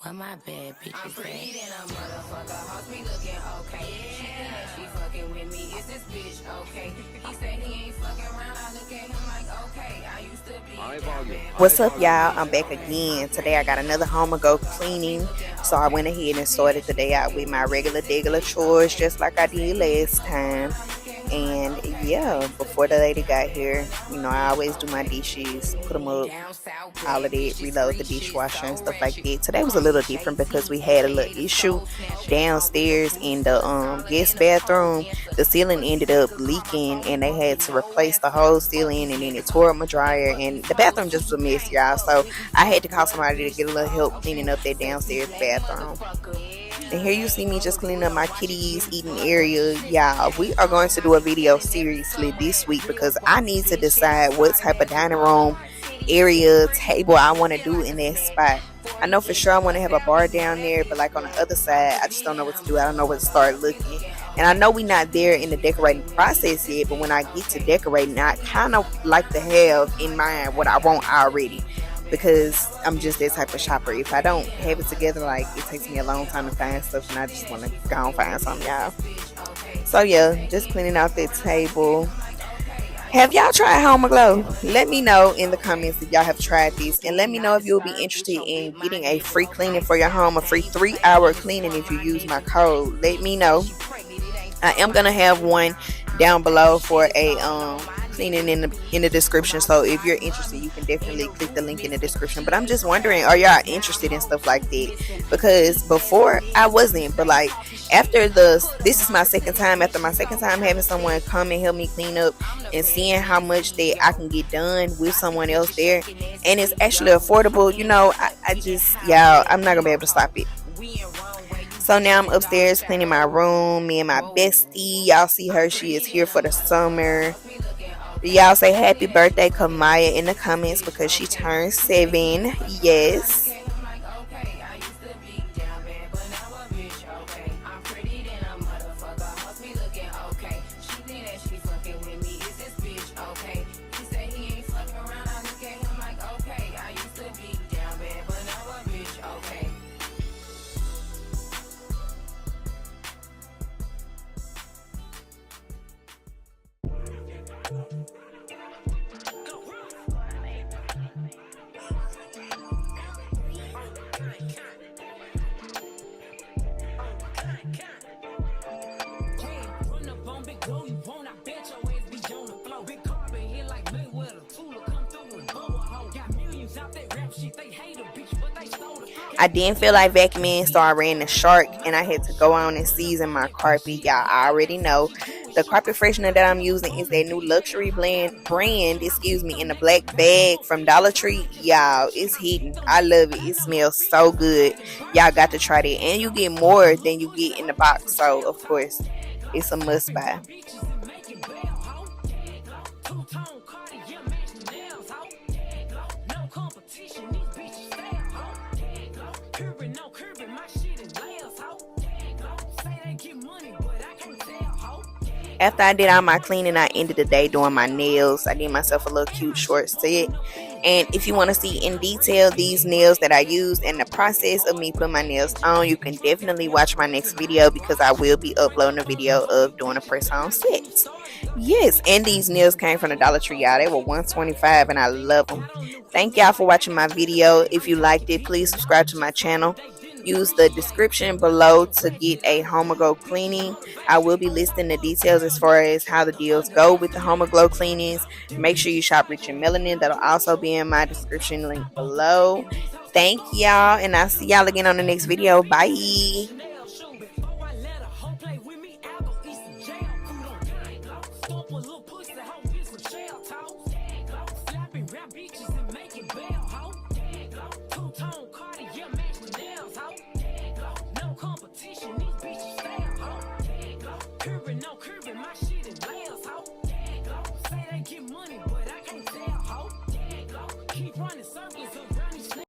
Why my bad bitches I'm pretty than a motherfucker, hoes be looking okay. She think that she fucking with me, is this bitch okay? He said he ain't fucking around, I look at him like okay. I used to be High volume. What's up, y'all? I'm back again. Today I got another Homeaglow cleaning. So I went ahead and started the day out with my regular chores just like I did last time. And yeah, before the lady got here, I always do my dishes, put them up, all of that, reload the dishwasher and stuff like that. Today was a little different because we had a little issue downstairs in the guest bathroom. The ceiling ended up leaking and they had to replace the whole ceiling, and then it tore up my dryer, and the bathroom just was a mess, y'all. So I had to call somebody to get a little help cleaning up that downstairs bathroom. And here you see me just cleaning up my kitties eating area. Y'all, we are going to do a video seriously this week because I need to decide what type of dining room area table I want to do in that spot. I know for sure I want to have a bar down there, but like on the other side, I just don't know what to do. I don't know where to start looking. And I know we're not there in the decorating process yet, but when I get to decorating, I kind of like to have in mind what I want already, because I'm just that type of shopper. If I don't have it together, like, it takes me a long time to find stuff, and I just want to go and find something, y'all. So yeah, just cleaning out that table. Have y'all tried Homeaglow? Let me know in the comments if y'all have tried this, and let me know if you'll be interested in getting a free cleaning for your home, a free 3-hour cleaning if you use my code. Let me know. I am gonna have one down below for a cleaning in the description, so if you're interested, you can definitely click the link in the description. But I'm just wondering, are y'all interested in stuff like that? Because before I wasn't, but like after this is my second time. After my second time having someone come and help me clean up and seeing how much that I can get done with someone else there, and it's actually affordable, I just, y'all, I'm not gonna be able to stop it. So now I'm upstairs cleaning my room. Me and my bestie, y'all see her, she is here for the summer. Y'all say happy birthday Kamaya in the comments because she turned 7. Yes. I didn't feel like vacuuming, so I ran the shark, and I had to go on and season my carpet. Y'all already know the carpet freshener that I'm using is that new luxury brand, in the black bag from Dollar Tree. Y'all, it's hidden. I love it. It smells so good. Y'all got to try that, and you get more than you get in the box, so of course it's a must buy. After I did all my cleaning, I ended the day doing my nails. I did myself a little cute short set. And if you want to see in detail these nails that I used and the process of me putting my nails on, you can definitely watch my next video, because I will be uploading a video of doing a press on set. Yes, and these nails came from the Dollar Tree, y'all. They were $125 and I love them. Thank y'all for watching my video. If you liked it, please subscribe to my channel. Use the description below to get a Homeaglow cleaning. I will be listing the details as far as how the deals go with the Homeaglow cleanings. Make sure you shop Rich and Melanin. That'll also be in my description link below. Thank y'all, and I'll see y'all again on the next video. Bye. Beaches